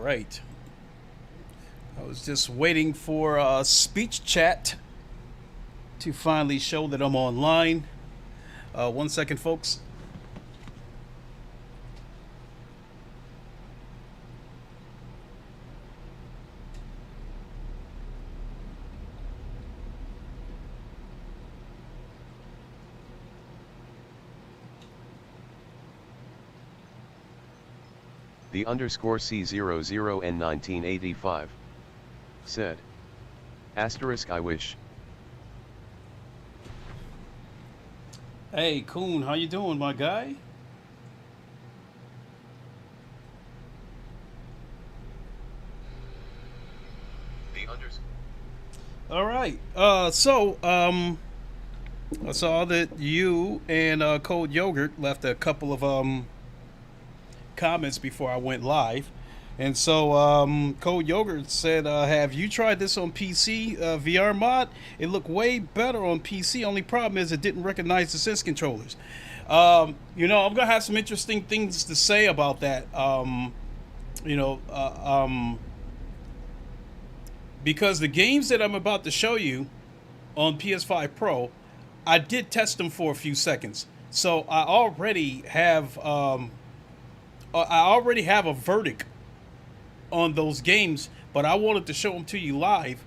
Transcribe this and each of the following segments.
right. I was just waiting for speech chat to finally show that I'm online. 1 second, folks. The underscore C00N1985 said, asterisk I wish. Hey, Coon, how you doing, my guy? The underscore. All right. I saw that you and Cold Yogurt left a couple of comments before I went live. And so Cold Yogurt said, have you tried this on PC VR mod? It looked way better on PC. Only problem is it didn't recognize the Sense controllers. I'm going to have some interesting things to say about that. Because the games that I'm about to show you on PS5 Pro, I did test them for a few seconds. So I already have a verdict on those games, but I wanted to show them to you live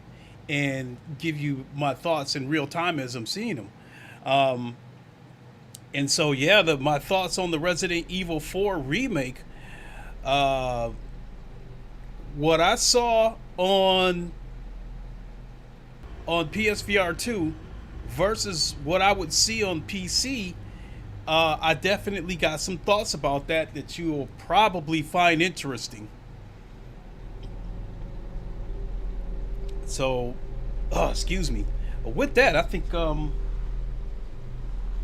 and give you my thoughts in real time as I'm seeing them. And so, yeah, my thoughts on the Resident Evil 4 remake. What I saw on PSVR 2 versus what I would see on PC. I definitely got some thoughts about that you will probably find interesting. So, excuse me. With that, I think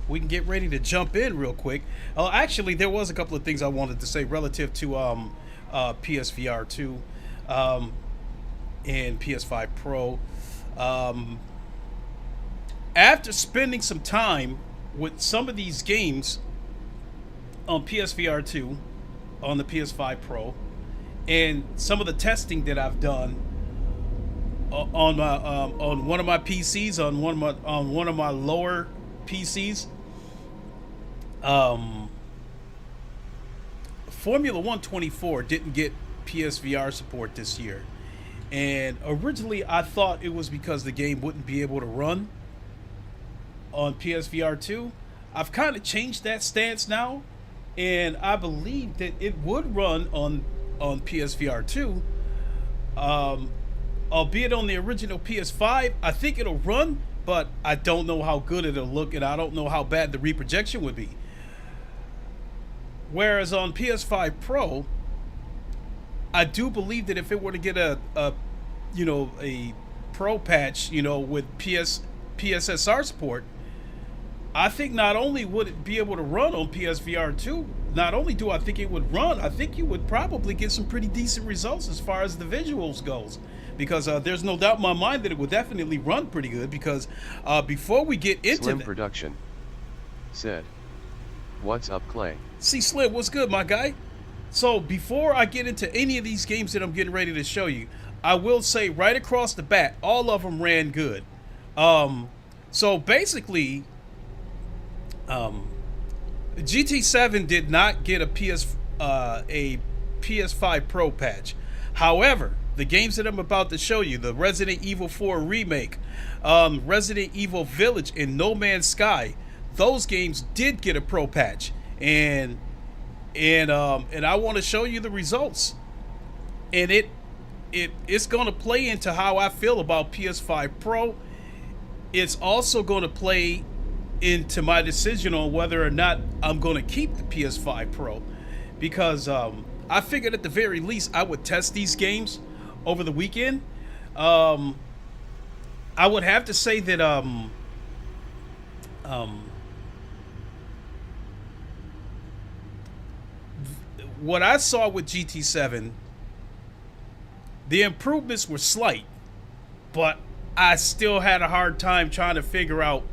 we can get ready to jump in real quick. Actually, there was a couple of things I wanted to say relative to PSVR 2 and PS5 Pro. After spending some time with some of these games on PSVR 2, on the PS5 Pro, and some of the testing that I've done on one of my PCs, on one of my lower PCs, Formula 124 didn't get PSVR support this year, and originally I thought it was because the game wouldn't be able to run on PSVR 2. I've kind of changed that stance now, and I believe that it would run on PSVR 2, albeit on the original PS5. I think it'll run, but I don't know how good it'll look, and I don't know how bad the reprojection would be. Whereas on PS5 Pro, I do believe that if it were to get a Pro patch, with PSSR support, I think not only would it be able to run on PSVR 2, not only do I think it would run, I think you would probably get some pretty decent results as far as the visuals goes. Because there's no doubt in my mind that it would definitely run pretty good. Because before we get into Slim Production said, "What's up, Clay?" See, Slim, what's good, my guy? So before I get into any of these games that I'm getting ready to show you, I will say right across the bat, all of them ran good. So basically, GT7 did not get a PS5 Pro patch. However, the games that I'm about to show you, the Resident Evil 4 remake, Resident Evil Village, and No Man's Sky, those games did get a Pro patch, and I want to show you the results, and it's going to play into how I feel about PS5 Pro. It's also going to play into my decision on whether or not I'm going to keep the PS5 Pro, because I figured at the very least I would test these games over the weekend. I would have to say that what I saw with GT7, the improvements were slight, but I still had a hard time trying to figure out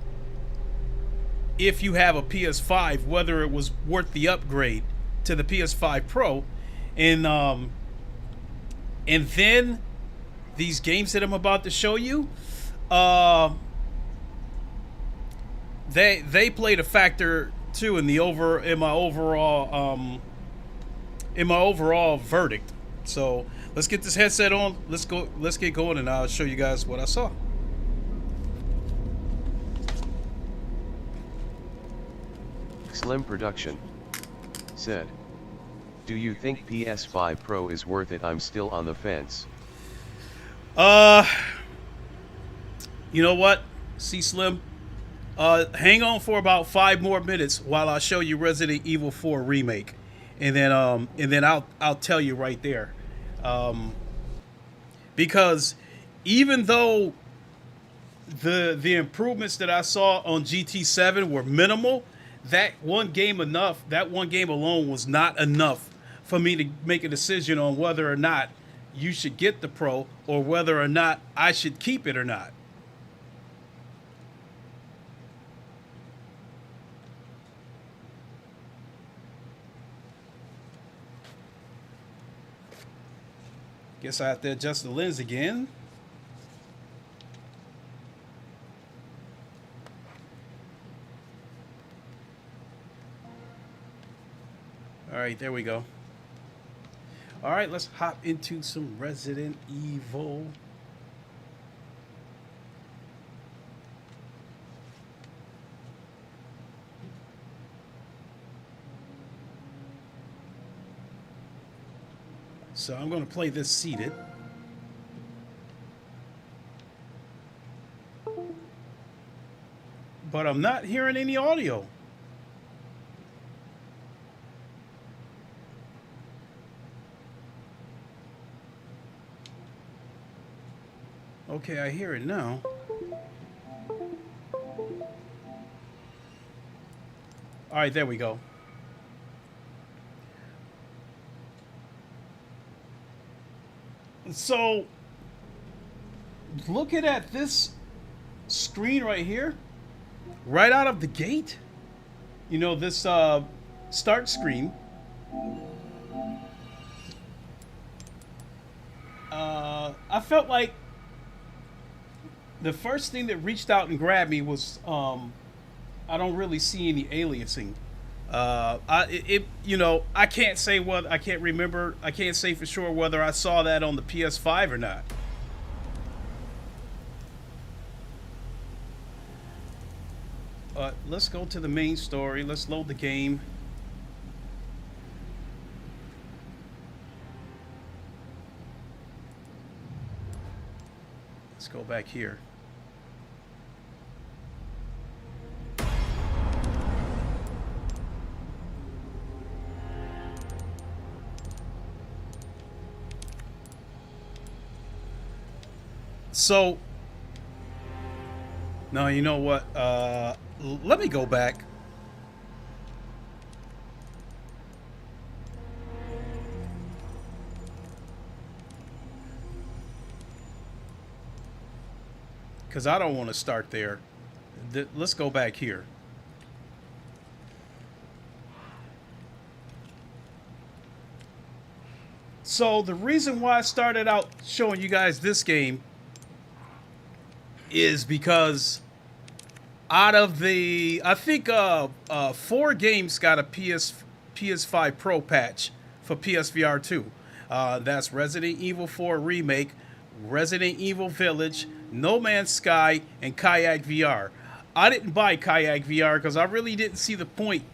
if you have a PS5, whether it was worth the upgrade to the PS5 Pro. And And then these games that I'm about to show you, uh, they played a factor too in my overall verdict. So let's get this headset on. Let's get going, and I'll show you guys what I saw. Slim Production said, "Do you think PS5 Pro is worth it? I'm still on the fence." You know what? See, Slim, hang on for about 5 more minutes while I show you Resident Evil 4 Remake, and then I'll tell you right there, because even though the improvements that I saw on GT7 were minimal, that one game alone was not enough for me to make a decision on whether or not you should get the Pro or whether or not I should keep it or not. Guess I have to adjust the lens again. All right, there we go. All right, let's hop into some Resident Evil. So I'm going to play this seated. But I'm not hearing any audio. Okay, I hear it now. All right, there we go. So, looking at this screen right here, right out of the gate, you know, this start screen, I felt like the first thing that reached out and grabbed me was I don't really see any aliasing. I can't say what I can't remember. I can't say for sure whether I saw that on the PS5 or not. Let's go to the main story. Let's load the game. Let's go back here. So, no, you know what? Let me go back. Because I don't want to start there. Let's go back here. So, the reason why I started out showing you guys this game is because out of the, I think 4 games got a PS5 Pro patch for PSVR 2. That's Resident Evil 4 Remake, Resident Evil Village, No Man's Sky, and Kayak VR. I didn't buy Kayak VR because I really didn't see the point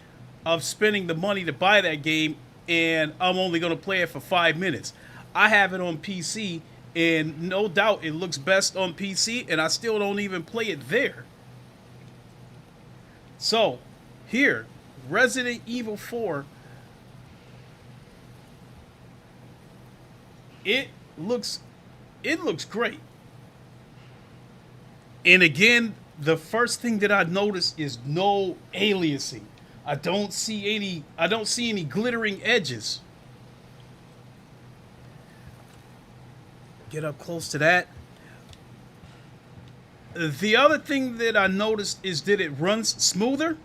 of spending the money to buy that game, and I'm only going to play it for 5 minutes. I have it on PC, and no doubt it looks best on PC, and I still don't even play it there. So, here, Resident Evil 4. It looks great. And again, the first thing that I noticed is no aliasing. I don't see any glittering edges. Get up close to that. The other thing that I noticed is that it runs smoother.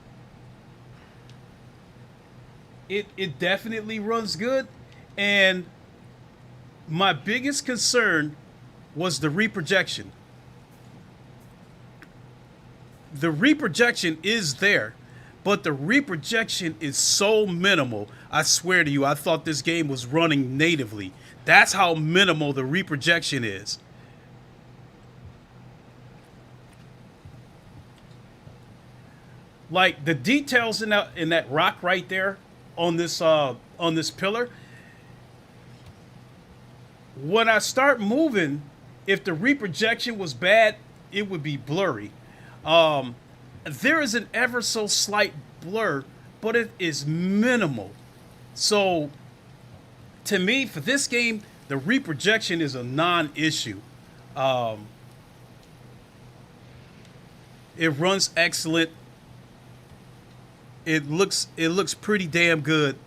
It definitely runs good. And My biggest concern was the reprojection. The reprojection is there, but the reprojection is so minimal. I swear to you, I thought this game was running natively. That's how minimal the reprojection is. Like the details in that rock right there on this pillar. When I start moving, if the reprojection was bad, it would be blurry. There is an ever so slight blur, but it is minimal. So, to me, for this game, the reprojection is a non-issue. It runs excellent. It looks pretty damn good.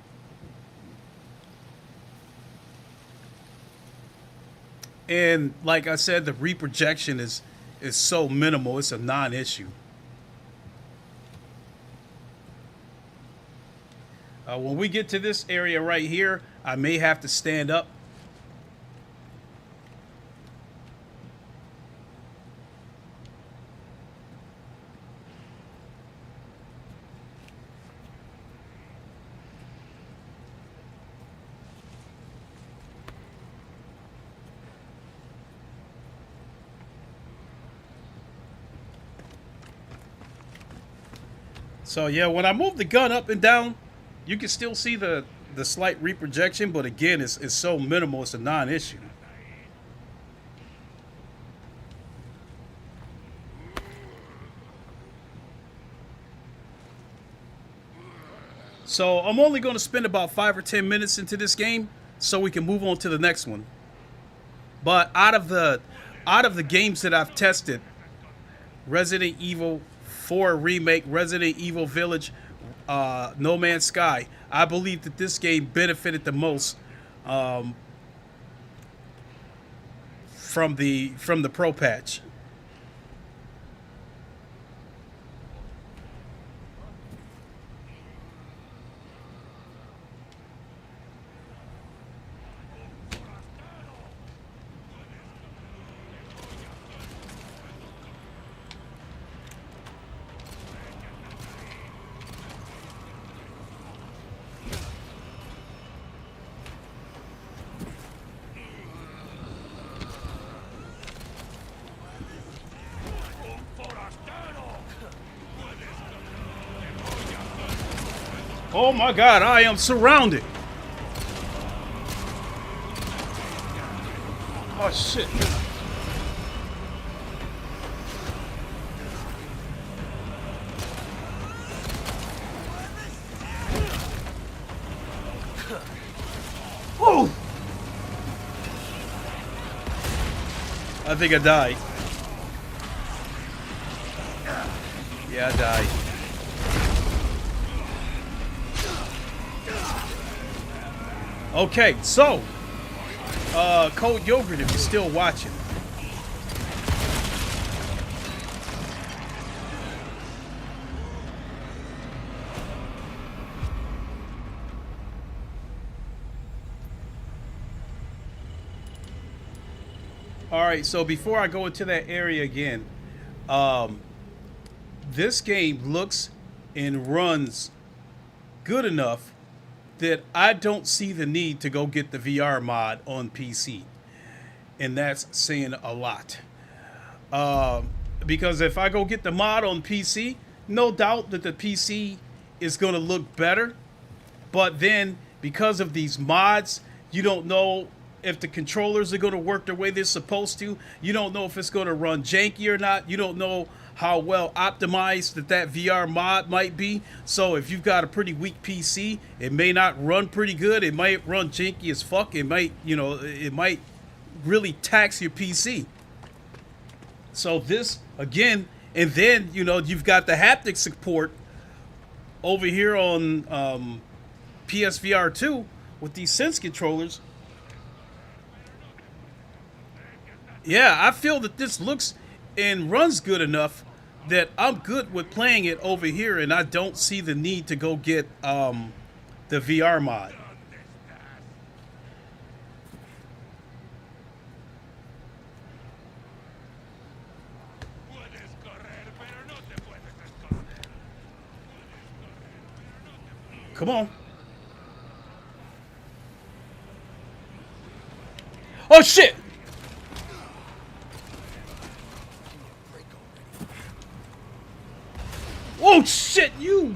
And like I said, the reprojection is so minimal. It's a non-issue. When we get to this area right here, I may have to stand up. So yeah, when I move the gun up and down, you can still see the slight reprojection, but again, it's so minimal, it's a non-issue. So I'm only going to spend about 5 or 10 minutes into this game, so we can move on to the next one. But out of the games that I've tested, Resident Evil 4 Remake, Resident Evil Village, No Man's Sky, I believe that this game benefited the most from the Pro patch. Oh my God, I am surrounded. Oh shit. Oh! I think I died. Yeah, I died. Okay, so, Cold Yogurt, if you're still watching. Alright, so before I go into that area again, this game looks and runs good enough that I don't see the need to go get the VR mod on PC. And that's saying a lot. Because if I go get the mod on PC, no doubt that the PC is going to look better. But then, because of these mods, you don't know if the controllers are going to work the way they're supposed to. You don't know if it's going to run janky or not. You don't know how well optimized that VR mod might be. So if you've got a pretty weak PC, it may not run pretty good. It might run janky as fuck. It might, it might really tax your PC. So this, again, and then, you've got the haptic support over here on PSVR 2 with these Sense controllers. Yeah, I feel that this looks and runs good enough that I'm good with playing it over here, and I don't see the need to go get the VR mod. Come on. Oh shit! Oh shit, you!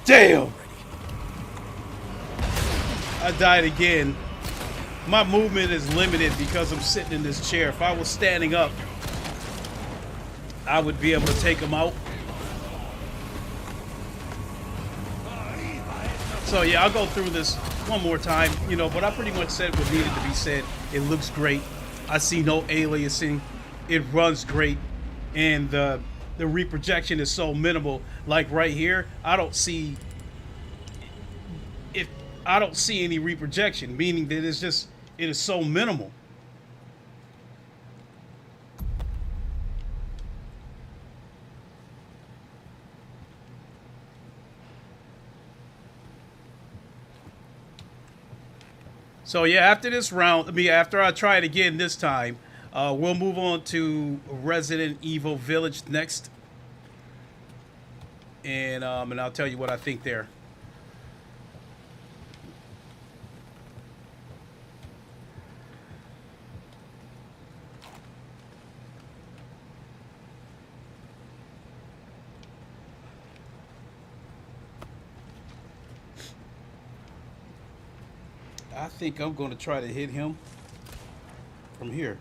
Damn! I died again. My movement is limited because I'm sitting in this chair. If I was standing up, I would be able to take him out. So yeah, I'll go through this one more time, you know, but I pretty much said what needed to be said. It looks great. I see no aliasing. It runs great. And the reprojection is so minimal. Like right here, I don't see any reprojection, meaning that it is so minimal. So yeah, after this round, after I try it again this time, we'll move on to Resident Evil Village next, and I'll tell you what I think there. I think I'm going to try to hit him from here.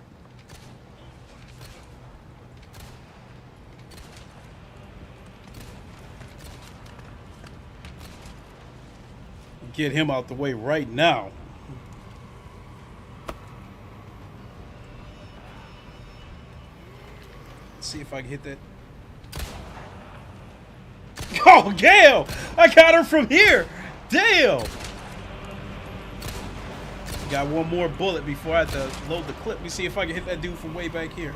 Get him out the way right now. Let's see if I can hit that. Oh, damn! I got her from here. Damn! Got one more bullet before I have to load the clip. Let me see if I can hit that dude from way back here.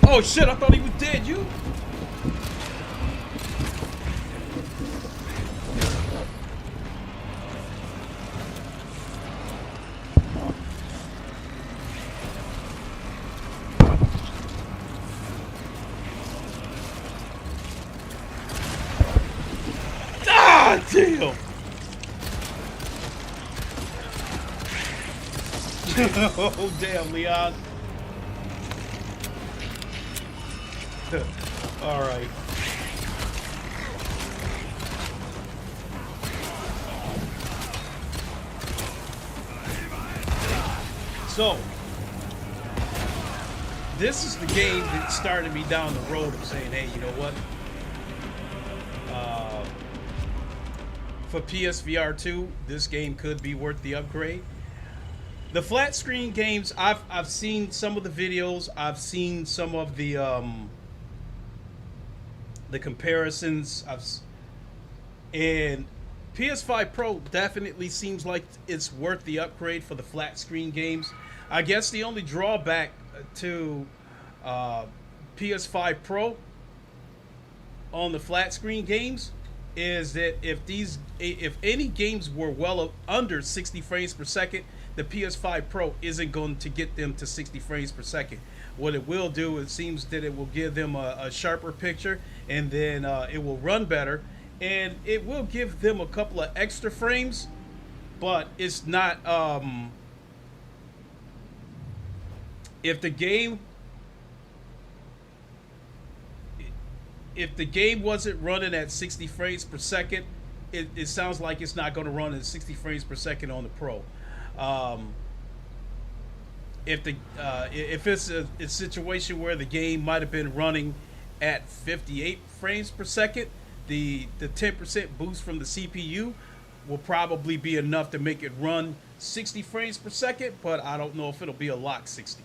Oh shit, I thought he was dead, you? Ah, damn! Oh damn, Leon. All right. So, this is the game that started me down the road of saying, hey, you know what? For PSVR 2, this game could be worth the upgrade. The flat screen games, I've seen some of the videos. I've seen some of the comparisons. And PS5 Pro definitely seems like it's worth the upgrade for the flat screen games. I guess the only drawback to PS5 Pro on the flat screen games is that if any games were well under 60 frames per second, the PS5 Pro isn't going to get them to 60 frames per second. What it will do, it seems that it will give them a sharper picture, and then it will run better, and it will give them a couple of extra frames, but it's not if the game wasn't running at 60 frames per second, it sounds like it's not going to run at 60 frames per second on the Pro. If it's a situation where the game might have been running at 58 frames per second, the 10% boost from the CPU will probably be enough to make it run 60 frames per second, but I don't know if it'll be a lock 60.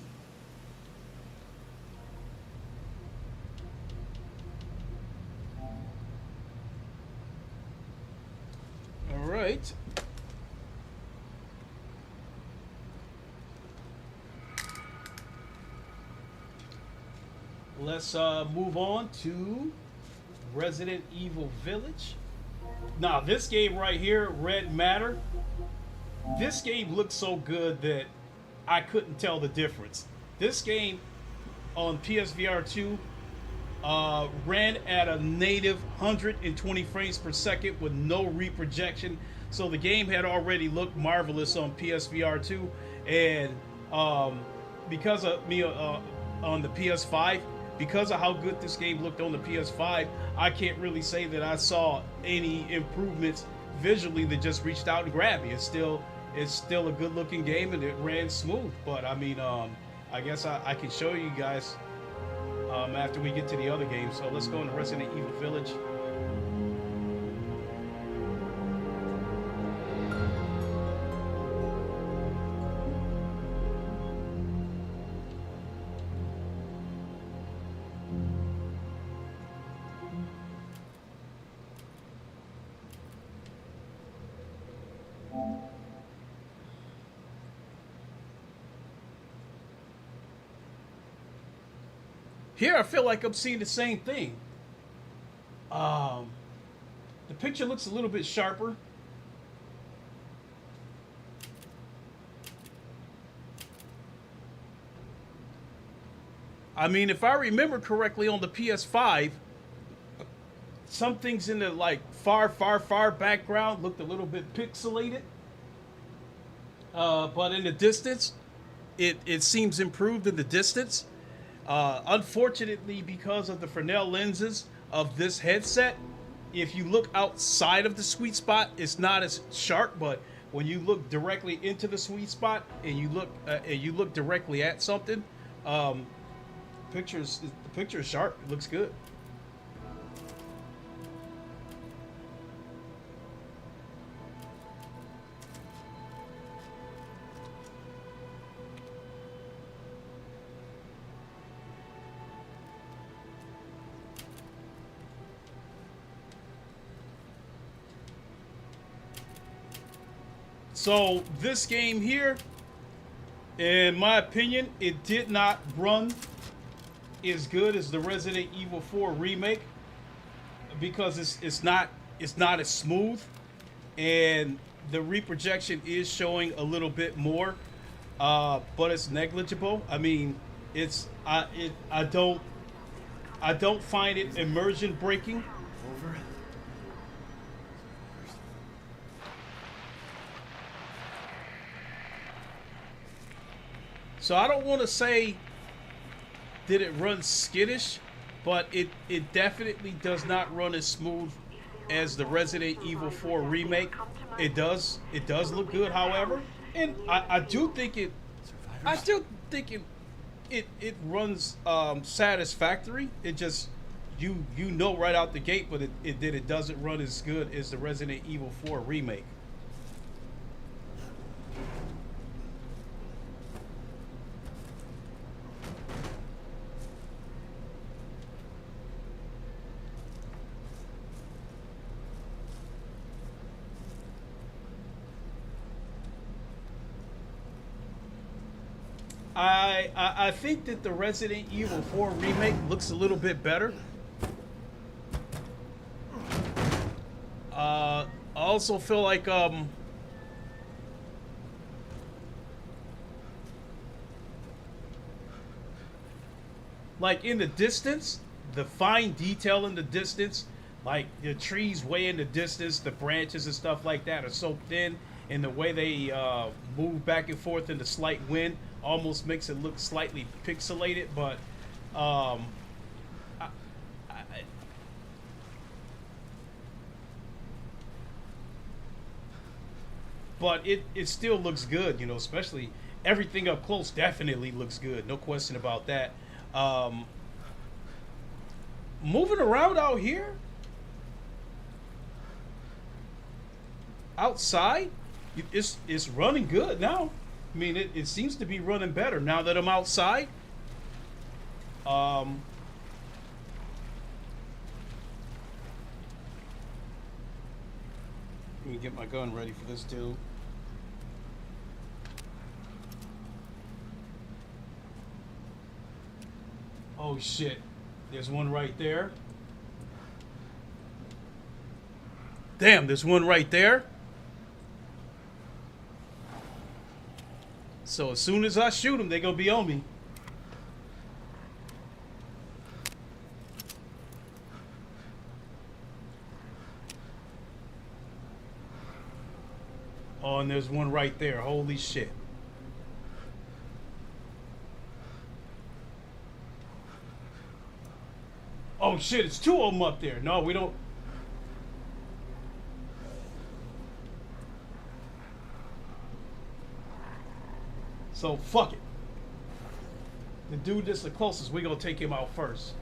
All right. Let's move on to Resident Evil Village. Now, this game right here, Red Matter, this game looks so good that I couldn't tell the difference. This game on PSVR 2 ran at a native 120 frames per second with no reprojection. So the game had already looked marvelous on PSVR 2. And because of me on the PS5, because of how good this game looked on the PS5, I can't really say that I saw any improvements visually that just reached out and grabbed me. It's still a good looking game and it ran smooth. But I mean, I guess I can show you guys after we get to the other games. So let's go into Resident Evil Village. Here, I feel like I'm seeing the same thing. The picture looks a little bit sharper. I mean, if I remember correctly, on the PS5, some things in the like far background looked a little bit pixelated. But in the distance, it seems improved in the distance. Unfortunately, because of the Fresnel lenses of this headset, if you look outside of the sweet spot, it's not as sharp. But when you look directly into the sweet spot and you look directly at something, the picture is sharp. It looks good. So this game here, in my opinion, it did not run as good as the Resident Evil 4 remake because it's not as smooth, and the reprojection is showing a little bit more, but it's negligible. I mean, I don't find it immersion breaking. Over. So I don't want to say that it runs skittish, but it definitely does not run as smooth as the Resident Evil 4 remake. It does look good, however, and I do think it runs satisfactory. It just you know right out the gate, but it doesn't run as good as the Resident Evil 4 remake. I think that the Resident Evil 4 remake looks a little bit better. I also feel like in the distance, the fine detail in the distance, like the trees way in the distance, the branches and stuff like that are so thin, and the way they move back and forth in the slight wind almost makes it look slightly pixelated. But but it still looks good, you know, especially everything up close definitely looks good, no question about that. Moving around out here, outside, it's running good now. I mean, it seems to be running better now that I'm outside. Let me get my gun ready for this dude. Oh shit, there's one right there. Damn, there's one right there. So as soon as I shoot them, they're gonna be on me. Oh, and there's one right there. Holy shit. Oh shit, it's two of them up there. No, we don't. So fuck it. The dude that's the closest, we gonna take him out first.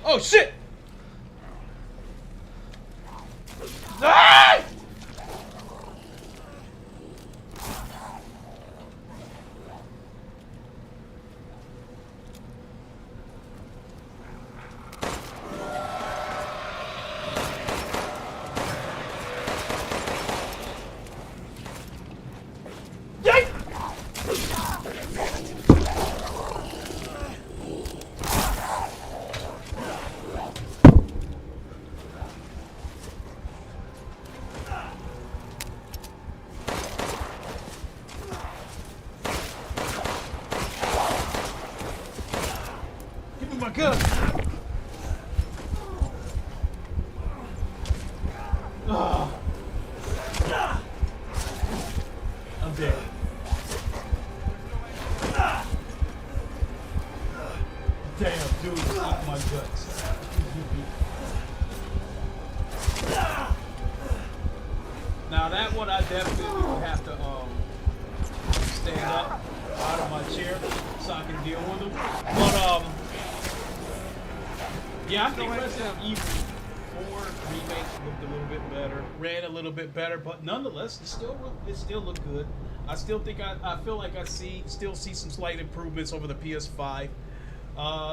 Oh shit! Ah! Give me my gun. I'm dead. Damn, dude, eat my guts. Now that one I definitely would have to stand up out of my chair so I can deal with them. But yeah, I think Resident Evil 4 Remake looked a little bit better, ran a little bit better, but nonetheless, it still looked good. I still think I feel like I still see some slight improvements over the PS5.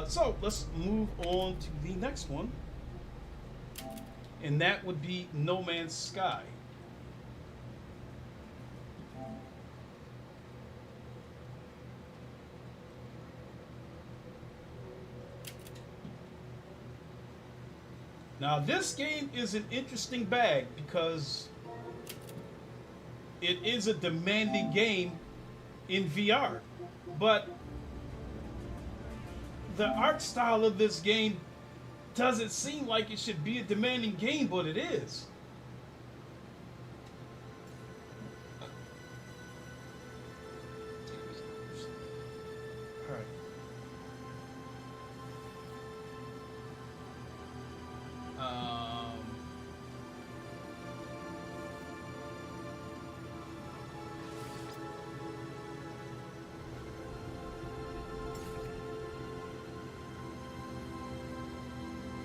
So let's move on to the next one, and that would be No Man's Sky. Now this game is an interesting bag because it is a demanding game in VR, but the art style of this game doesn't seem like it should be a demanding game, but it is.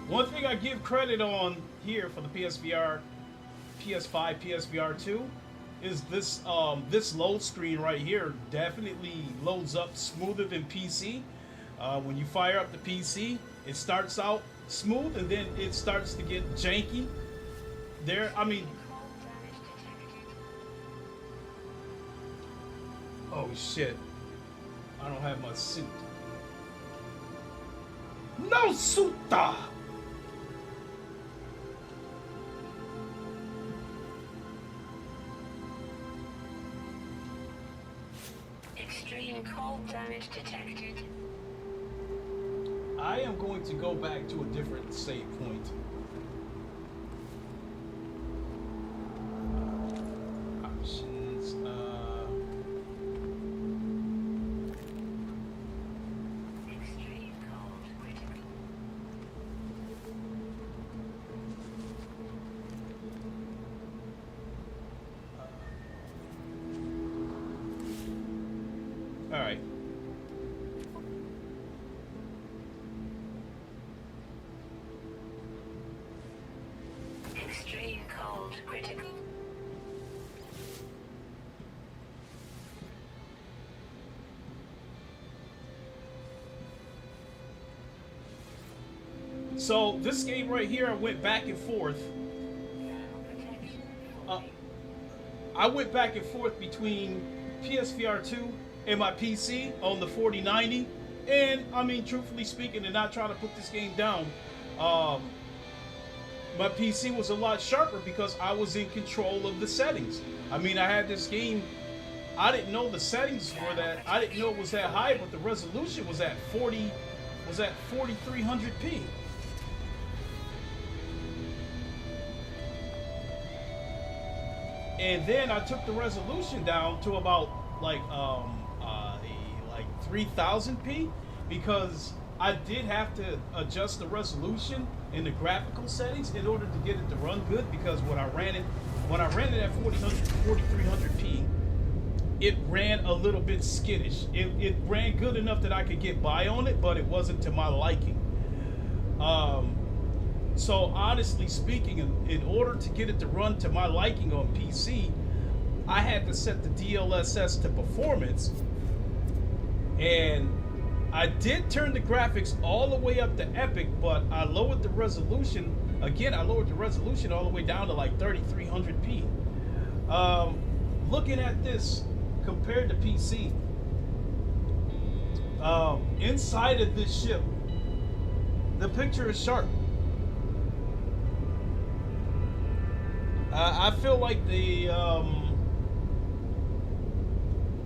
One thing I give credit on here for the PSVR, PS5, PSVR 2 is this this load screen right here definitely loads up smoother than PC. When you fire up the PC, it starts out smooth and then it starts to get janky. I mean, oh shit, I don't have my suit. No suta! Extreme cold damage detected. I am going to go back to a different save point. Options. Extreme cold critical. All right. critical. So this game right here, I went back and forth. I went back and forth between PSVR 2 and my PC on the 4090. And I mean, truthfully speaking, and not trying to put this game down, my PC was a lot sharper because I was in control of the settings. I mean, I had this game. I didn't know the settings were that. I didn't know it was that high, but the resolution was at 4300p. And then I took the resolution down to about like 3000p because I did have to adjust the resolution in the graphical settings in order to get it to run good, because when I ran it at 4300p, it ran a little bit skittish. It ran good enough that I could get by on it, but it wasn't to my liking. So honestly speaking, in order to get it to run to my liking on PC, I had to set the DLSS to performance, and I did turn the graphics all the way up to epic, but I lowered the resolution. Again, I lowered the resolution all the way down to like 3300p. Looking at this compared to PC, inside of this ship, the picture is sharp. I feel like the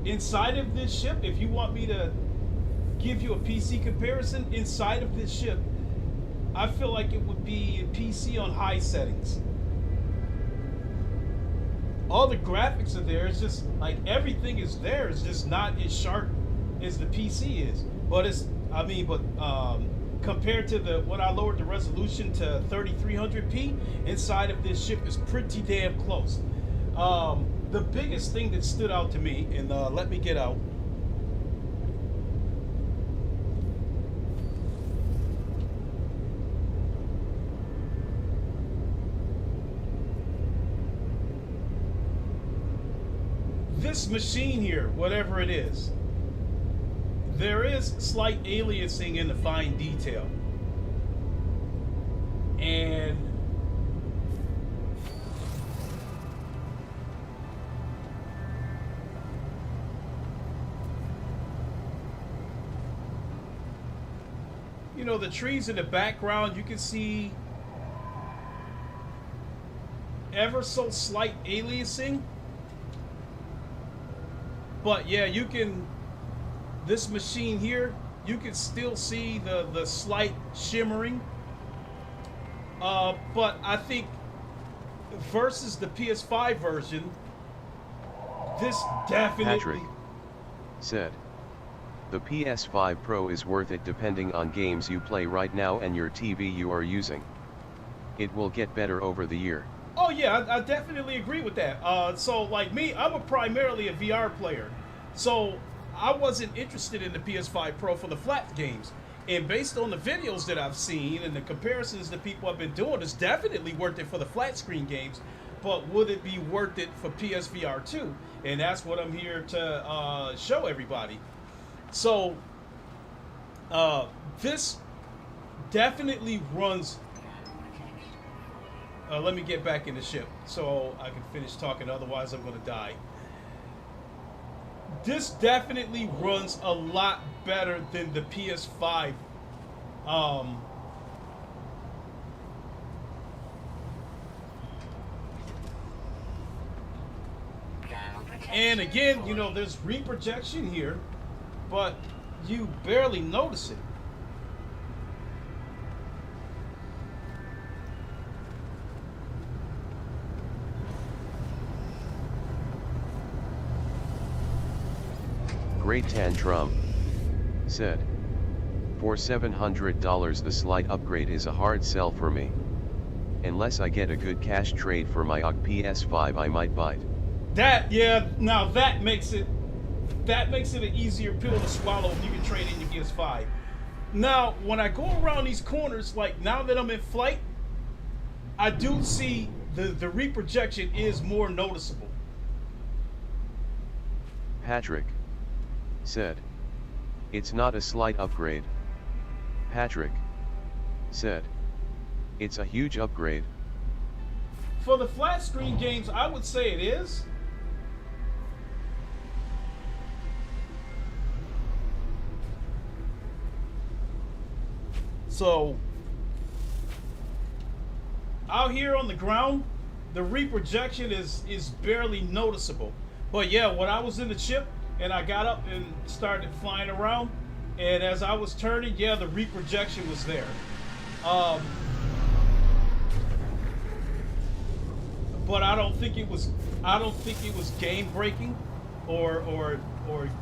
inside of this ship, if you want me to give you a PC comparison, inside of this ship, I feel like it would be a PC on high settings. All the graphics are there. It's just like everything is there. It's just not as sharp as the PC is. But compared to when I lowered the resolution to 3300p, inside of this ship is pretty damn close. The biggest thing that stood out to me, and let me get out. This machine here, whatever it is, there is slight aliasing in the fine detail. And you know, the trees in the background, you can see ever so slight aliasing. But yeah, you can, this machine here, you can still see the slight shimmering. But I think versus the PS5 version, this definitely... Patrick said, the PS5 Pro is worth it depending on games you play right now and your TV you are using. It will get better over the year. Oh yeah, I definitely agree with that. So like me, I'm primarily a VR player. So I wasn't interested in the PS5 Pro for the flat games. And based on the videos that I've seen and the comparisons that people have been doing, it's definitely worth it for the flat screen games. But would it be worth it for PSVR 2? And that's what I'm here to show everybody. So this definitely runs... let me get back in the ship so I can finish talking, otherwise I'm going to die. This definitely runs a lot better than the PS5. And again, you know, there's reprojection here, but you barely notice it. Great Tantrum said, for $700 the slight upgrade is a hard sell for me. Unless I get a good cash trade for my PS5 I might buy it. That, yeah, now that makes it an easier pill to swallow if you can trade in your PS5. Now, when I go around these corners, like now that I'm in flight, I do see the reprojection is more noticeable. Patrick said, it's not a slight upgrade. Patrick said, it's a huge upgrade. For the flat screen games, I would say it is. So, out here on the ground, the reprojection is barely noticeable. But yeah, when I was in the chip and I got up and started flying around, and as I was turning, yeah, the reprojection was there. But I don't think it was game breaking or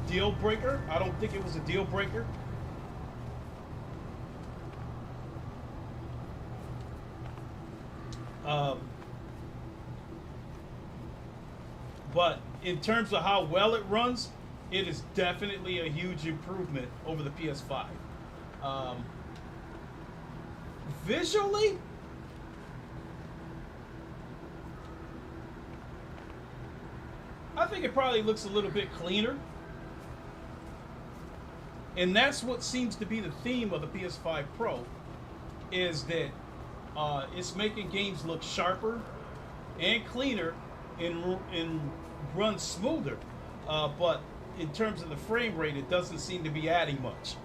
deal breaker. I don't think it was a deal breaker. But in terms of how well it runs, it is definitely a huge improvement over the PS5. Visually, I think it probably looks a little bit cleaner. And that's what seems to be the theme of the PS5 Pro, is that it's making games look sharper and cleaner and run smoother. But in terms of the frame rate, it doesn't seem to be adding much.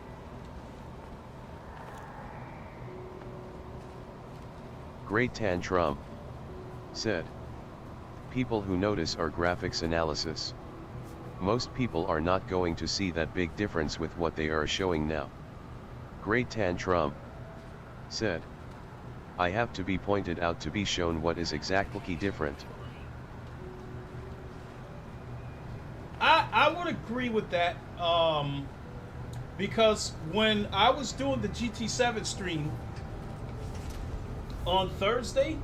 Great Tantrum said, people who notice are graphics analysis. Most people are not going to see that big difference with what they are showing now. Great Tantrum said, I have to be pointed out to be shown what is exactly different. I would agree with that, because when I was doing the GT7 stream on Thursday,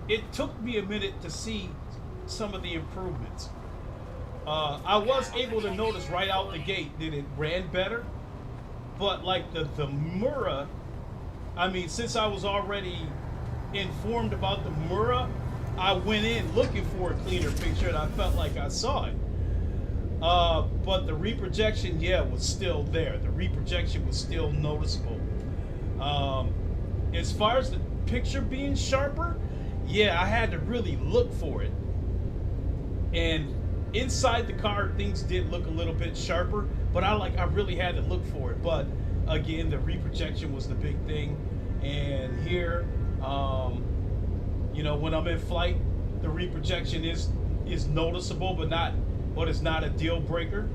it took me a minute to see some of the improvements. I was able to notice right out the gate that it ran better, but like the Mura, I mean, since I was already informed about the Mura, I went in looking for a cleaner picture and I felt like I saw it. But the reprojection, yeah, was still there. The reprojection was still noticeable. As far as the picture being sharper, yeah, I had to really look for it. And inside the car, things did look a little bit sharper, but I really had to look for it. But again, the reprojection was the big thing. And here, you know, when I'm in flight, the reprojection is noticeable, but it's not a deal breaker.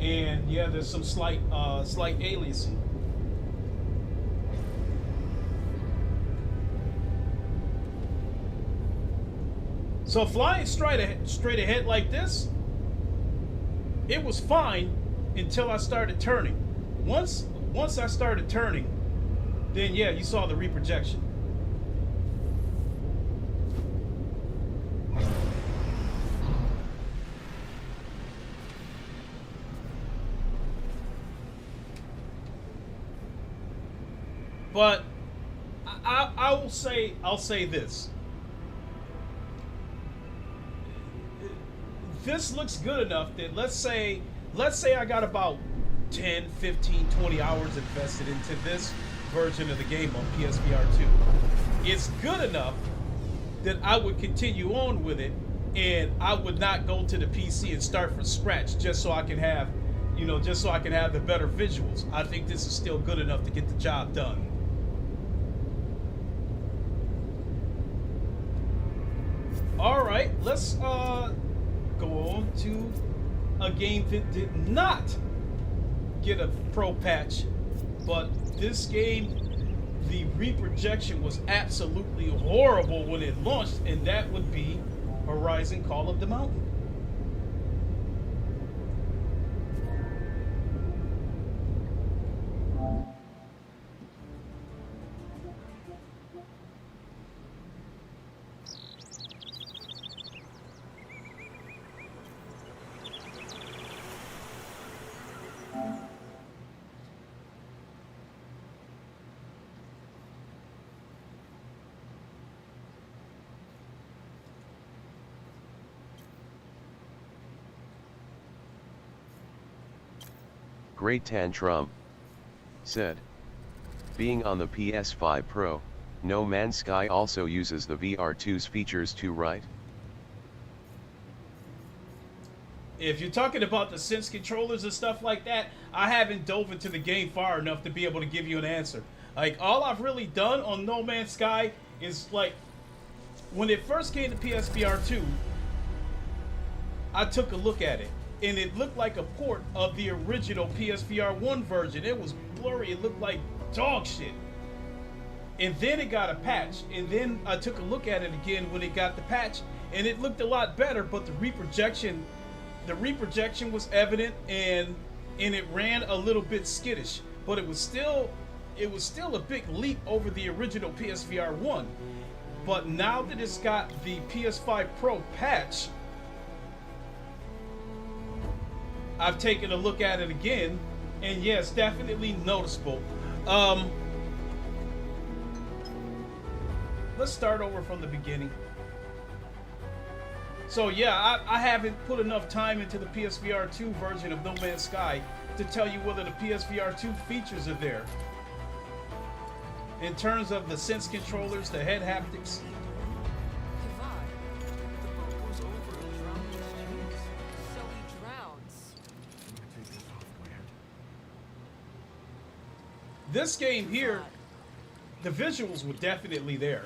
And yeah, there's some slight aliasing. So flying straight ahead like this, it was fine until I started turning. Once I started turning, then yeah, you saw the reprojection. But I'll say this. This looks good enough that let's say I got about 10, 15, 20 hours invested into this version of the game on PSVR 2. It's good enough that I would continue on with it, and I would not go to the PC and start from scratch just so I can have, the better visuals. I think this is still good enough to get the job done. All right, let's go on to a game that did not get a pro patch, but this game, the reprojection was absolutely horrible when it launched, and that would be Horizon Call of the Mountain. Great Tantrum said, being on the PS5 Pro, No Man's Sky also uses the VR2's features too, right? If you're talking about the Sense controllers and stuff like that, I haven't dove into the game far enough to be able to give you an answer. Like, all I've really done on No Man's Sky is, like, when it first came to PSVR 2, I took a look at it, and it looked like a port of the original PSVR 1 version. It was blurry, it looked like dog shit. And then it got a patch, and then I took a look at it again when it got the patch, and it looked a lot better, but the reprojection was evident, and it ran a little bit skittish, but it was still a big leap over the original PSVR 1. But now that it's got the PS5 Pro patch, I've taken a look at it again, and yes, definitely noticeable. Let's start over from the beginning. So yeah, I haven't put enough time into the PSVR 2 version of No Man's Sky to tell you whether the PSVR 2 features are there. In terms of the Sense controllers, the head haptics. This game here, the visuals were definitely there.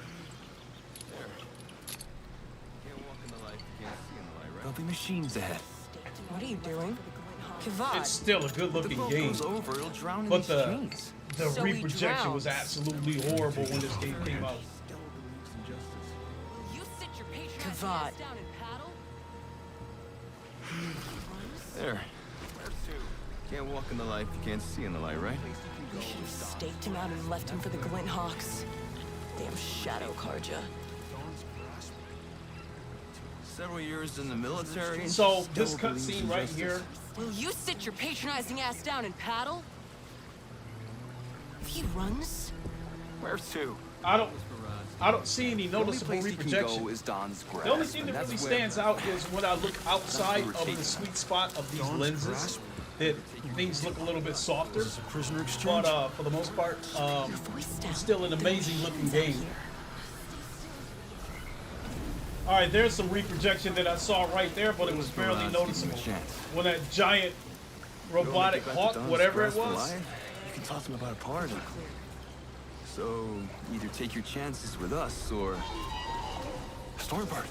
There'll be machines ahead. What are you doing? Kivad. It's still a good-looking game, Over, it'll drown in but these machines. the So he reprojection was drowns. absolutely horrible when this game came out. You sit your patronizing Kavad. ass down and paddle? There. Can't walk in the light if you can't see in the light, right? We should have staked him out and left him for the Glint Hawks. Damn Shadow Karja. Several years in the military. So still this believes in cutscene right justice. here, Will you sit your patronizing ass down and paddle? If he runs, Where to? I don't see any The only noticeable place you can reprojection. go is Don's Grasp. The only thing and that that's really where- stands out is when I look outside we're of the taking sweet spot of these lenses, that things look a little bit softer. Prisoner exchange. But for the most part, your voice down. it's still an amazing looking Machines out game. here. All right, there's some reprojection that I saw right there, but it was barely Let's give him a noticeable. chance. When that giant You wanna robotic get back to hawk, Don's whatever it Grasp was, alive? You can toss him about a party. So either take your chances with us or storm party.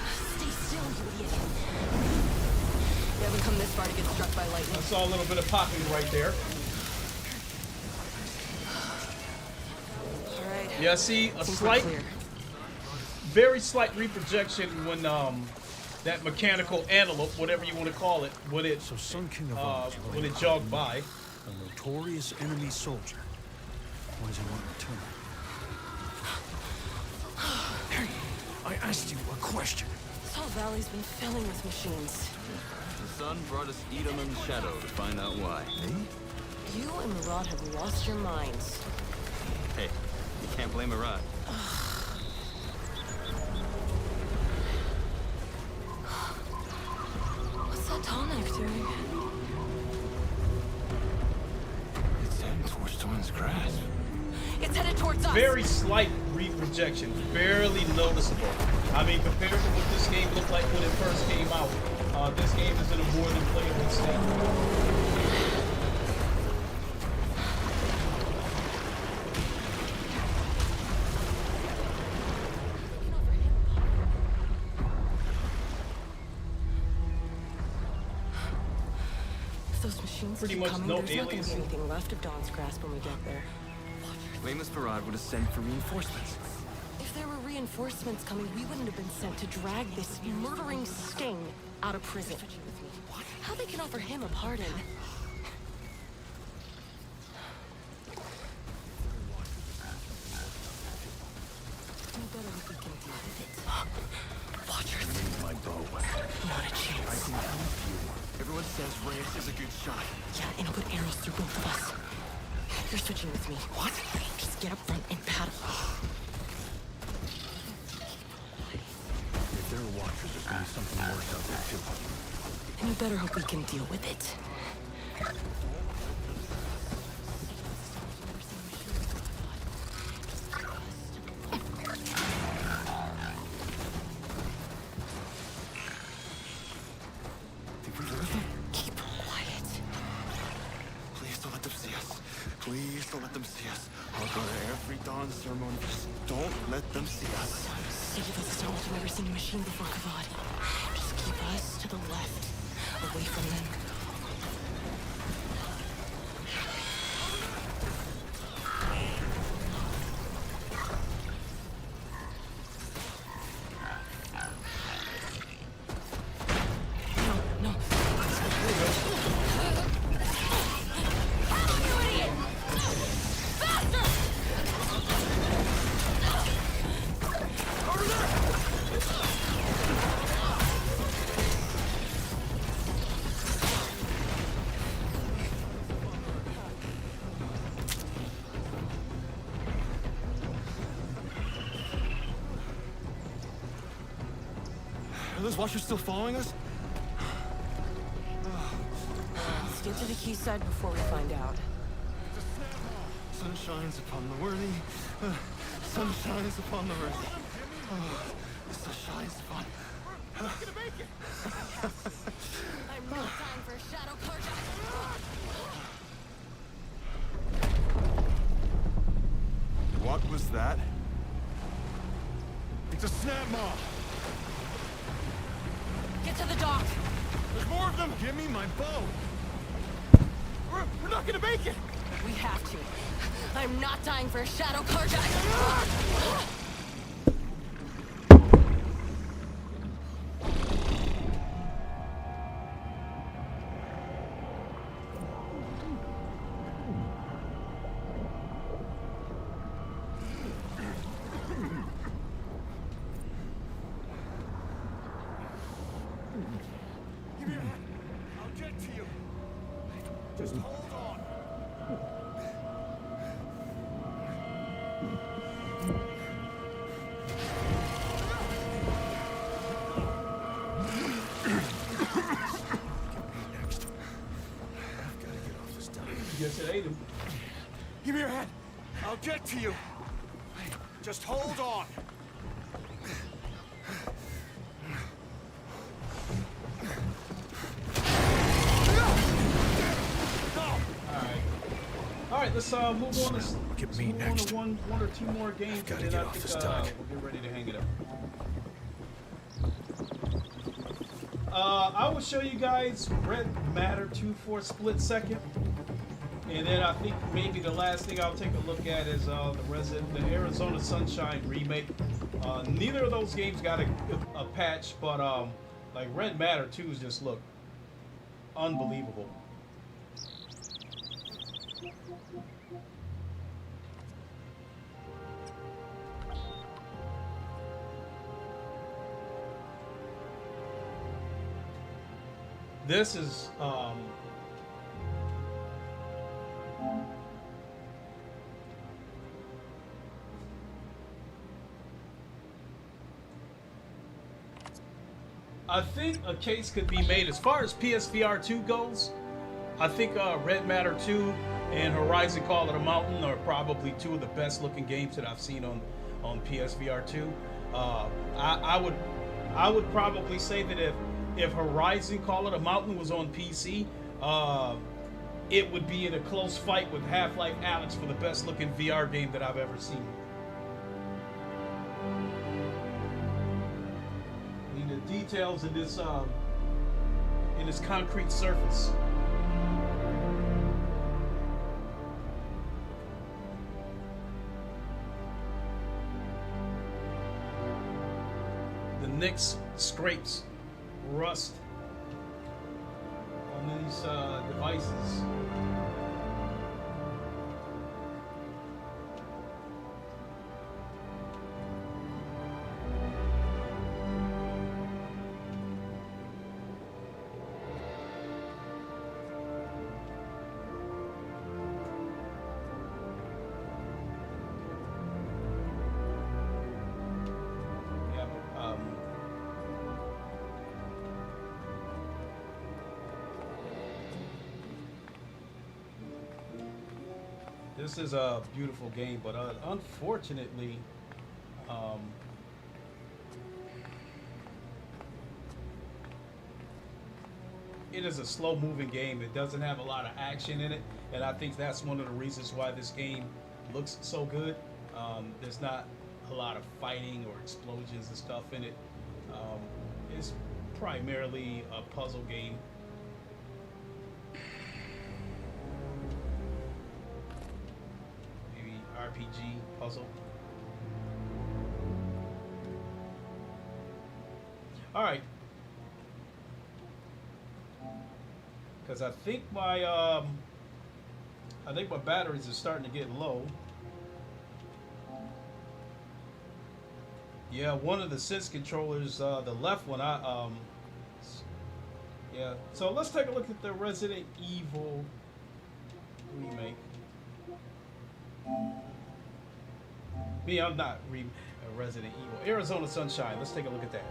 Stay still, you idiot. You haven't come this far to get struck by I lightning. saw a little bit of popping right there. All right. Yeah, see a Think we're slight, clear. very slight reprojection when that mechanical antelope, whatever you want to call it, when it So Sun King of Oz, when it jogged by. a notorious enemy soldier. What does he want in return? Hey, I asked you a question. This whole valley's been filling with machines. The sun brought us Edom and Shadow to find out why. You and Murad have lost your minds. Hey, you can't blame Arad. What's that tall neck doing? It's heading towards Dawn's Grasp. It's headed towards us. Very slight reprojection, barely noticeable. I mean, compared to what this game looked like when it first came out, this game is in a more than playable state. If those machines Pretty keep much coming, no there's not gonna aliens. be anything left of Dawn's Grasp when we get there. Lamus Farad would have sent for reinforcements. If there were reinforcements coming, we wouldn't have been sent to drag this murdering sting out of prison. How they can offer him a pardon? No better if we can deal with it. Watchers. My bow. Not a chance. Everyone says Reyes is a good shot. Yeah, and I'll put arrows through both of us. You're switching with me. What? Just get up front and paddle. If there are watchers, there's gonna be something worse out there too. We better hope we can deal with it. Did we lose them? Keep quiet. Please don't let them see us. Please don't let them see us. I'll go to every dawn ceremony. Just don't let them see us. Save us, don't let them ever seen a machine before, Kavad. Just keep us to the left, away from them. No, no. Are those watchers still following us? Let's get to the key side before we find out. Sun shines upon the worthy. Sun shines upon the worthy. The sun shines upon. I'm not time for a shadow carjack. What was that? It's a snap maw. Get to the dock. There's more of them. Give me my bow. We're not gonna make it. We have to. I'm not dying for a shadow carjack. Give me your hand. I'll get to you. Just hold on. Next. I've got to get off this dock. Yes, it ate him. Give me your hand. I'll get to you. Just hold on. All right, let's move on. Let's Get me move on next. to one or two more games. I've gotta and get then I off think, this dock. We'll get ready to hang it up. I will show you guys Red Matter 2 for a split second. And then I think maybe the last thing I'll take a look at is the Arizona Sunshine remake. Neither of those games got a patch, but like Red Matter 2 just look unbelievable. This is I think a case could be made as far as PSVR 2 goes. I think Red Matter 2 and Horizon Call of the Mountain are probably two of the best looking games that I've seen on PSVR 2. I would probably say that if Horizon Call of the Mountain was on PC, it would be in a close fight with Half-Life Alyx for the best looking VR game that I've ever seen. I mean, the details in this concrete surface. The nicks, scrapes, rust on these devices. This is a beautiful game, but unfortunately, it is a slow-moving game. It doesn't have a lot of action in it, and I think that's one of the reasons why this game looks so good. There's not a lot of fighting or explosions and stuff in it. It's primarily a puzzle game. Maybe RPG puzzle. All right. Because I think my batteries are starting to get low. Yeah, one of the Sense controllers, the left one, yeah. So let's take a look at the Resident Evil remake. Me, I'm not Resident Evil. Arizona Sunshine. Let's take a look at that.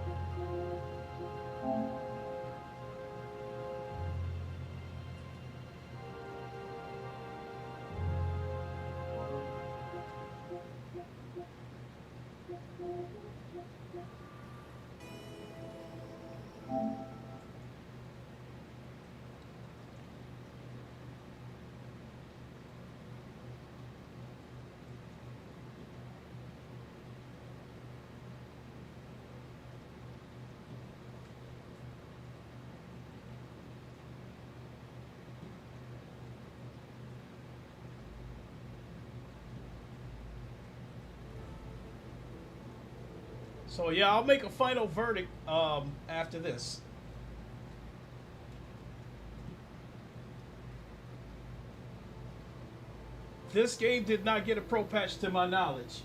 So yeah, I'll make a final verdict after this. This game did not get a pro patch to my knowledge.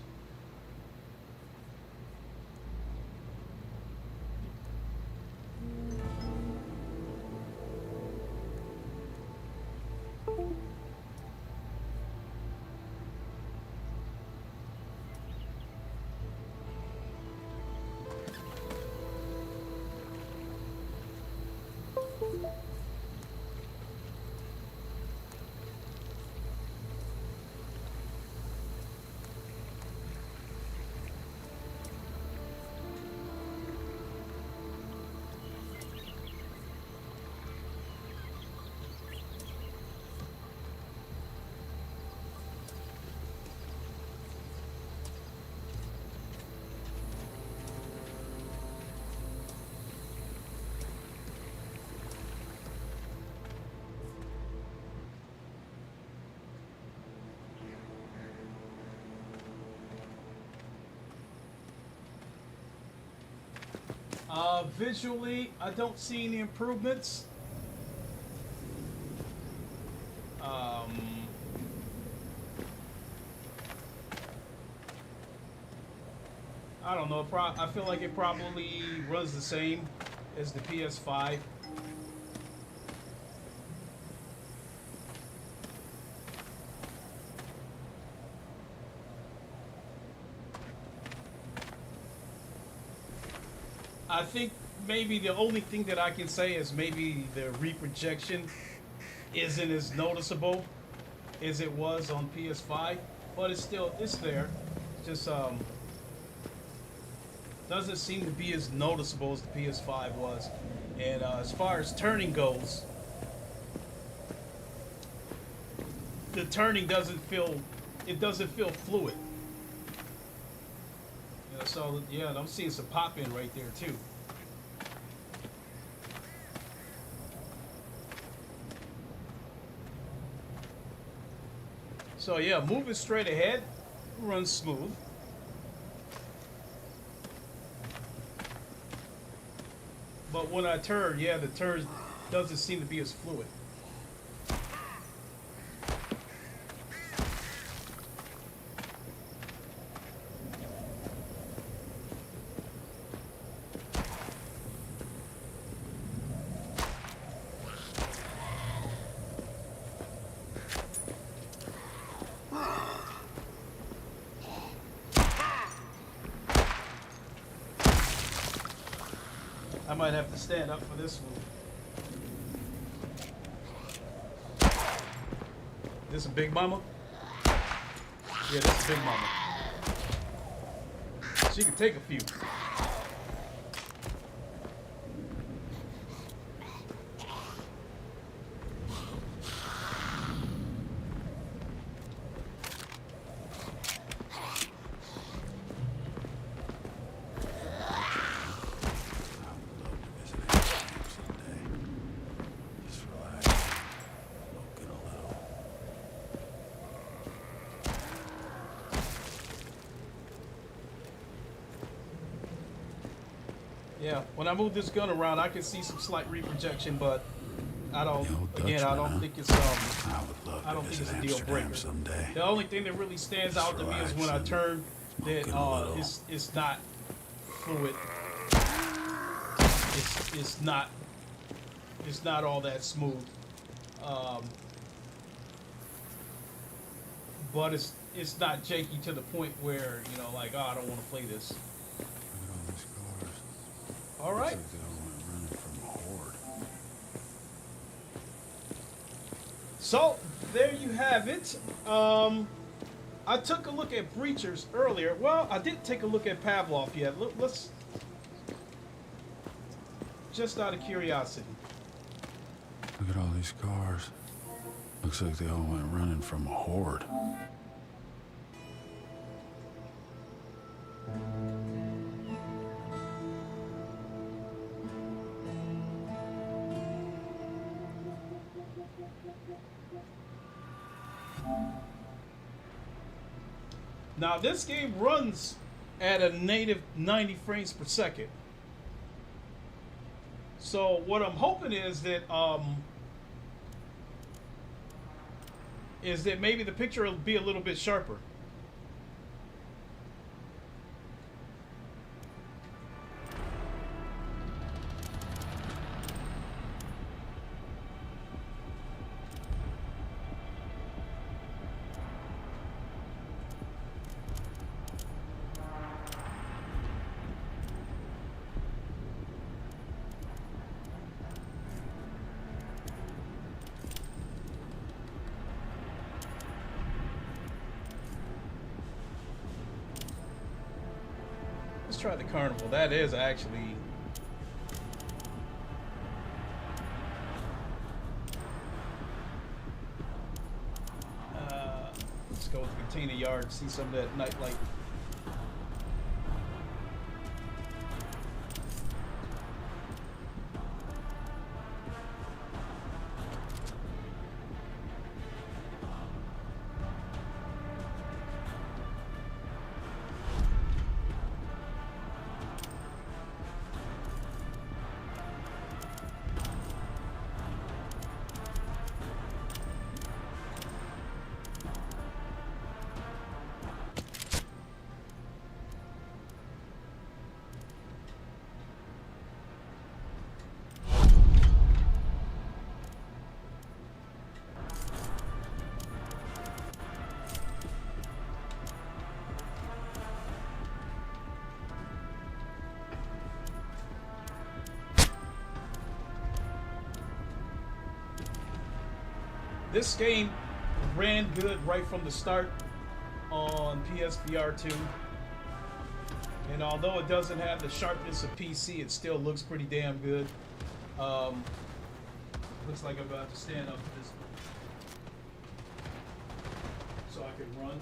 Visually, I don't see any improvements. I don't know. I feel like it probably runs the same as the PS5. I think maybe the only thing that I can say is maybe the reprojection isn't as noticeable as it was on PS5, but it's there. Just doesn't seem to be as noticeable as the PS5 was. And as far as turning goes, the turning doesn't feel fluid. So yeah, I'm seeing some pop in right there too. So yeah, moving straight ahead runs smooth. But when I turn, yeah, the turn doesn't seem to be as fluid. I might have to stand up for this one. This a big mama? Yeah, that's Big Mama. She can take a few. Yeah, when I move this gun around, I can see some slight reprojection, but I don't. Again, I don't think it's I don't think it's a deal breaker. The only thing that really stands out to me is when I turn that it's not fluid. It's not all that smooth. But it's not janky to the point where, you know, like, oh, I don't want to play this. All right. So there you have it. I took a look at Breachers earlier. Well, I didn't take a look at Pavlov yet. Let's just out of curiosity. Look at all these cars. Looks like they all went running from a horde. Now this game runs at a native 90 frames per second. So what I'm hoping is that maybe the picture will be a little bit sharper. Let's try the carnival. That is actually let's go with the container yard, see some of that nightlight. This game ran good right from the start on PSVR 2. And although it doesn't have the sharpness of PC, it still looks pretty damn good. Looks like I'm about to stand up for this so I can run.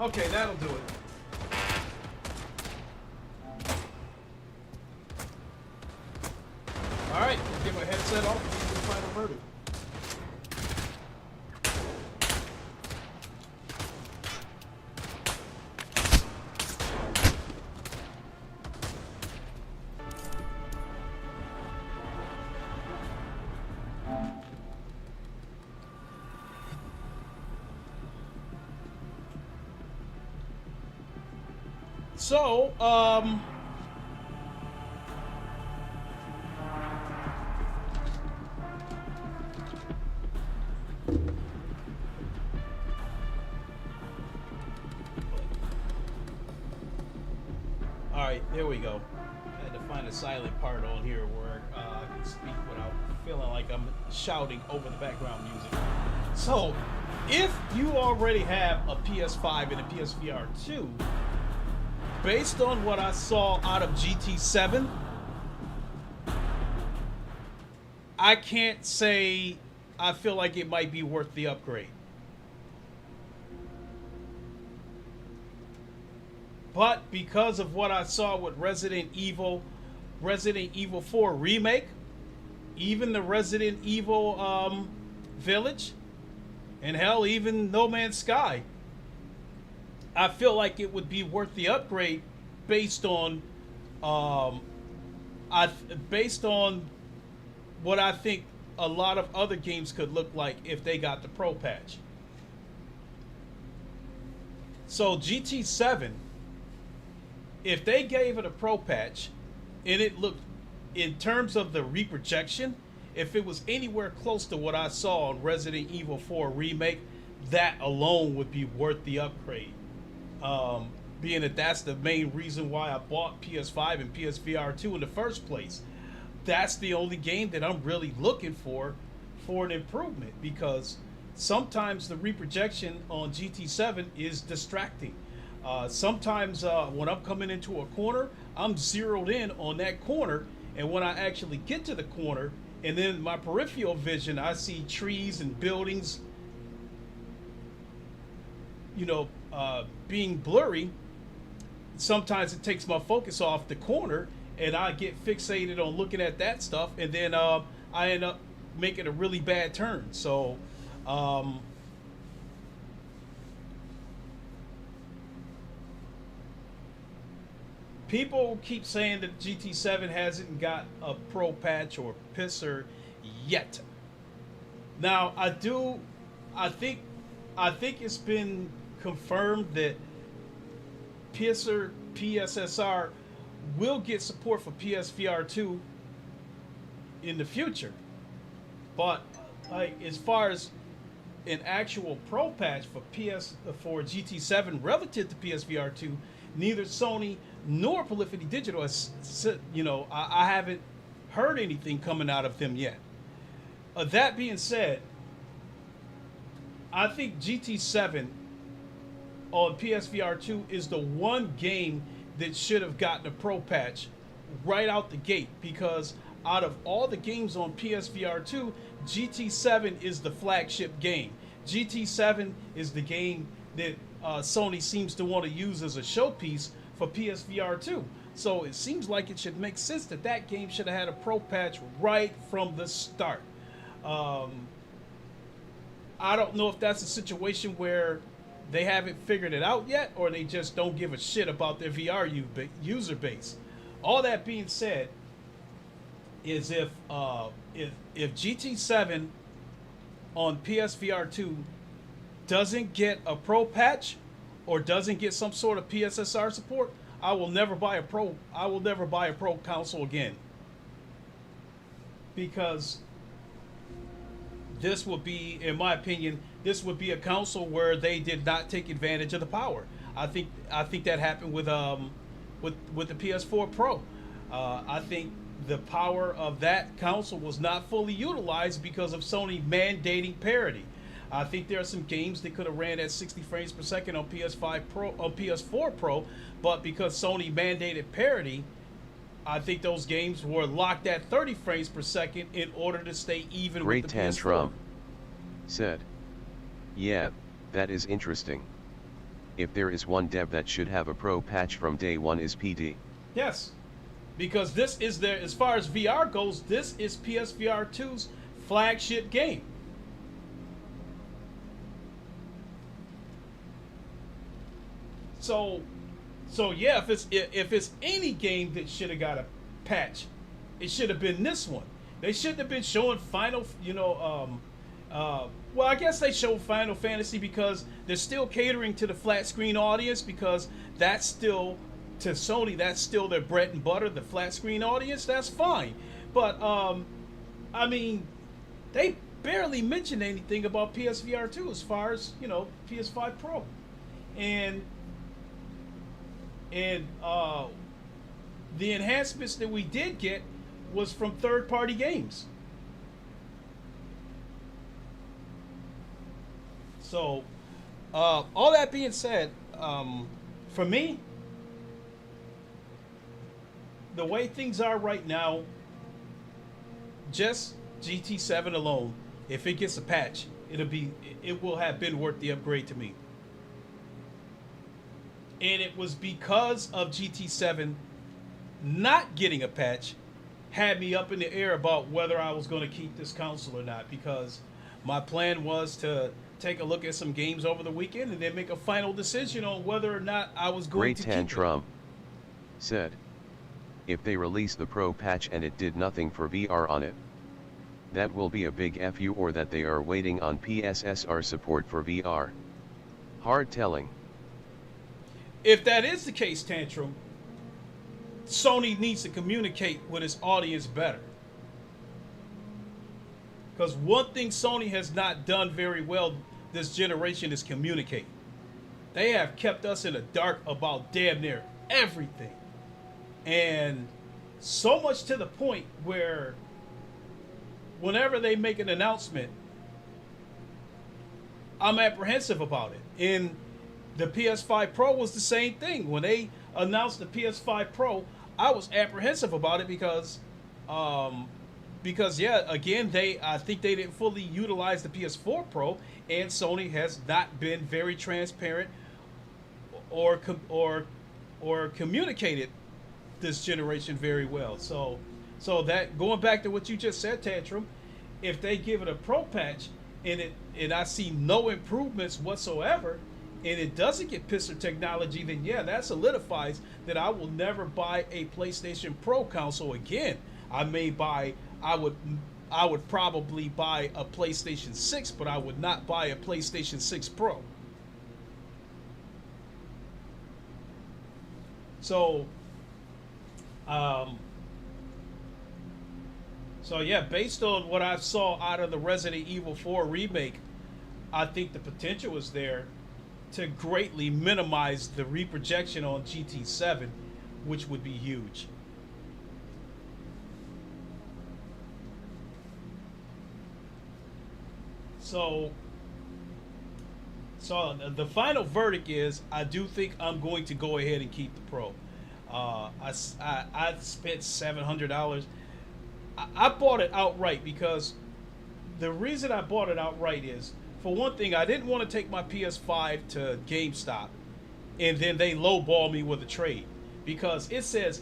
Okay, that'll do it. All right, get my headset off and get to the final verdict. So, all right, there we go. I had to find a silent part on here where I can speak without feeling like I'm shouting over the background music. So, if you already have a PS5 and a PSVR 2, based on what I saw out of GT7, I can't say I feel like it might be worth the upgrade. But because of what I saw with Resident Evil 4 Remake, even the Resident Evil Village, and hell, even No Man's Sky, I feel like it would be worth the upgrade based on based on what I think a lot of other games could look like if they got the Pro patch. So GT7, if they gave it a Pro patch and it looked, in terms of the reprojection, if it was anywhere close to what I saw on Resident Evil 4 Remake, that alone would be worth the upgrade. Being that that's the main reason why I bought PS5 and PSVR 2 in the first place. That's the only game that I'm really looking for an improvement, because sometimes the reprojection on GT7 is distracting. Sometimes when I'm coming into a corner, I'm zeroed in on that corner, and when I actually get to the corner, and then my peripheral vision, I see trees and buildings, you know, being blurry. Sometimes it takes my focus off the corner, and I get fixated on looking at that stuff, and then I end up making a really bad turn. So people keep saying that GT7 hasn't got a Pro patch or pisser yet. Now I think it's been confirmed that PSSR will get support for PSVR 2 in the future, but like as far as an actual Pro patch for GT7 relative to PSVR 2, neither Sony nor Polyphony Digital has, you know, I haven't heard anything coming out of them yet. That being said, I think GT7 on PSVR 2 is the one game that should have gotten a Pro patch right out the gate, because out of all the games on PSVR 2, GT7 is the flagship game. GT7 is the game that Sony seems to want to use as a showpiece for PSVR 2. So it seems like it should make sense that that game should have had a Pro patch right from the start. I don't know if that's a situation where they haven't figured it out yet, or they just don't give a shit about their VR user base. All that being said, is if GT7 on PSVR 2 doesn't get a Pro patch or doesn't get some sort of PSSR support, I will never buy a Pro console again, because this would be, in my opinion, this would be a console where they did not take advantage of the power. I think that happened with the PS4 Pro. I think the power of that console was not fully utilized because of Sony mandating parity. I think there are some games that could have ran at 60 frames per second on PS5 Pro, on PS4 Pro, but because Sony mandated parity, I think those games were locked at 30 frames per second in order to stay even Great with the Tantrum PS4. said, "Yeah, that is interesting." if there is one dev that should have a pro patch from day one is PD. Yes, because this is their, as far as VR goes, this is PSVR 2's flagship game. So yeah, if it's any game that should have got a patch, it should have been this one. They shouldn't have been showing Final, well, I guess they showed Final Fantasy because they're still catering to the flat screen audience, because that's still, to Sony, that's still their bread and butter, the flat screen audience. That's fine. But, I mean, they barely mentioned anything about PSVR 2 as far as, PS5 Pro. And the enhancements that we did get was from third-party games. So, all that being said, for me, the way things are right now, just GT7 alone, if it gets a patch, it will have been worth the upgrade to me. And it was because of GT7 not getting a patch had me up in the air about whether I was going to keep this console or not, because my plan was to take a look at some games over the weekend and then make a final decision on whether or not I was going to keep it. Great Tantrum said, if they release the Pro patch and it did nothing for VR on it, that will be a big FU, or that they are waiting on PSSR support for VR. Hard telling. If that is the case, Tantrum, Sony needs to communicate with its audience better. Because one thing Sony has not done very well this generation is communicate. They have kept us in the dark about damn near everything. And so much to the point where whenever they make an announcement, I'm apprehensive about it. And the PS5 Pro was the same thing. When they announced the PS5 Pro, I was apprehensive about it because yeah, again, I think they didn't fully utilize the PS4 Pro, and Sony has not been very transparent or communicated this generation very well. So that, going back to what you just said, Tantrum, if they give it a Pro patch and I see no improvements whatsoever, and it doesn't get pisser technology, then yeah, that solidifies that I will never buy a PlayStation Pro console again. I would probably buy a PlayStation 6, but I would not buy a PlayStation 6 Pro. So yeah, based on what I saw out of the Resident Evil 4 remake, I think the potential is there to greatly minimize the reprojection on GT7, which would be huge. So the final verdict is, I do think I'm going to go ahead and keep the Pro. I spent $700. I bought it outright because the reason I bought it outright is, for one thing, I didn't want to take my PS5 to GameStop and then they lowball me with a trade, because it says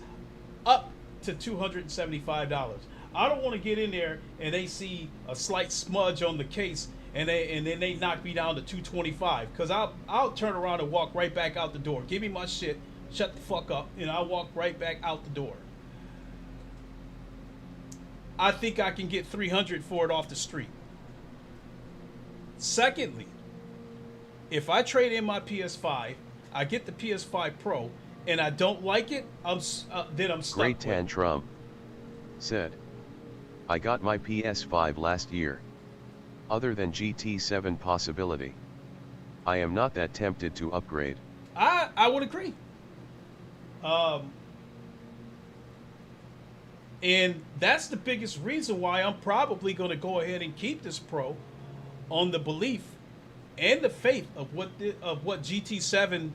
up to $275. I don't want to get in there and they see a slight smudge on the case and then they knock me down to $225, because I'll turn around and walk right back out the door. Give me my shit, shut the fuck up, and I'll walk right back out the door. I think I can get $300 for it off the street. Secondly, if I trade in my PS5, I get the PS5 Pro, and I don't like it, then I'm stuck. Great Tantrum said, I got my PS5 last year. Other than GT7 possibility, I am not that tempted to upgrade. I would agree. And that's the biggest reason why I'm probably going to go ahead and keep this Pro, on the belief and the faith of what GT7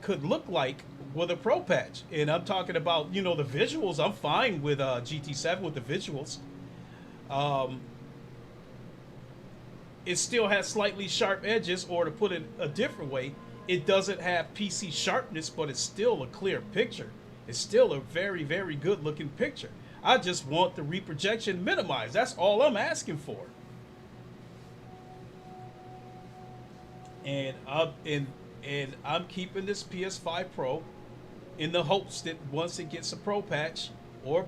could look like with a Pro patch. And I'm talking about, the visuals. I'm fine with GT7 with the visuals. it still has slightly sharp edges, or to put it a different way, it doesn't have PC sharpness, but it's still a clear picture. It's still a very, very good looking picture. I just want the reprojection minimized. That's all I'm asking for. And I'm keeping this PS5 Pro in the hopes that once it gets a Pro patch or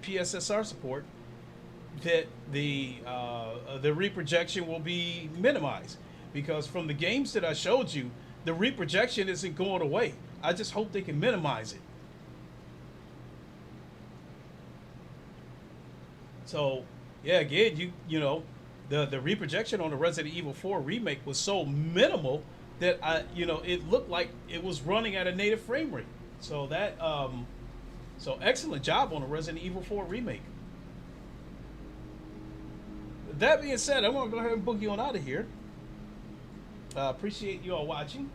PSSR support, that the reprojection will be minimized. Because from the games that I showed you, the reprojection isn't going away. I just hope they can minimize it. So, yeah, again, you know, the reprojection on the Resident Evil 4 remake was so minimal that it looked like it was running at a native frame rate. So that so excellent job on the Resident Evil 4 remake. That being said, I'm gonna go ahead and boogie on out of here. Appreciate you all watching.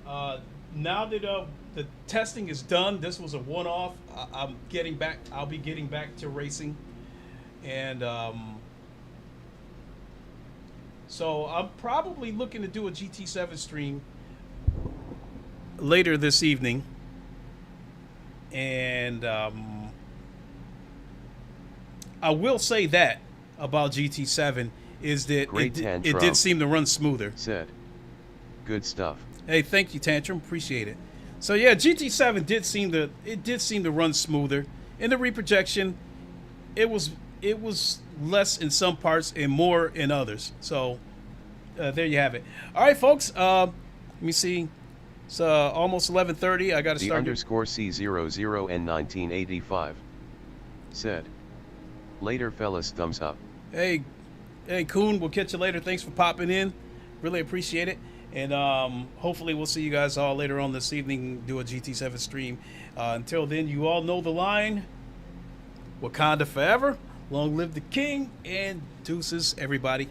Now that the testing is done, this was a one-off. I'll be getting back to racing, and so I'm probably looking to do a GT7 stream later this evening, and I will say that about GT7 is that it did seem to run smoother. Said, good stuff. Hey, thank you, Tantrum. Appreciate it. So yeah, GT7 did seem to run smoother. In the reprojection, it was less in some parts and more in others. So there you have it. All right, folks. Let me see. It's almost 11:30. I got to start. The _C00 and 1985 said, later fellas, thumbs up. Hey, Coon, we'll catch you later. Thanks for popping in. Really appreciate it. And hopefully we'll see you guys all later on this evening, do a GT7 stream. Until then, you all know the line. Wakanda forever. Long live the king. And deuces, everybody.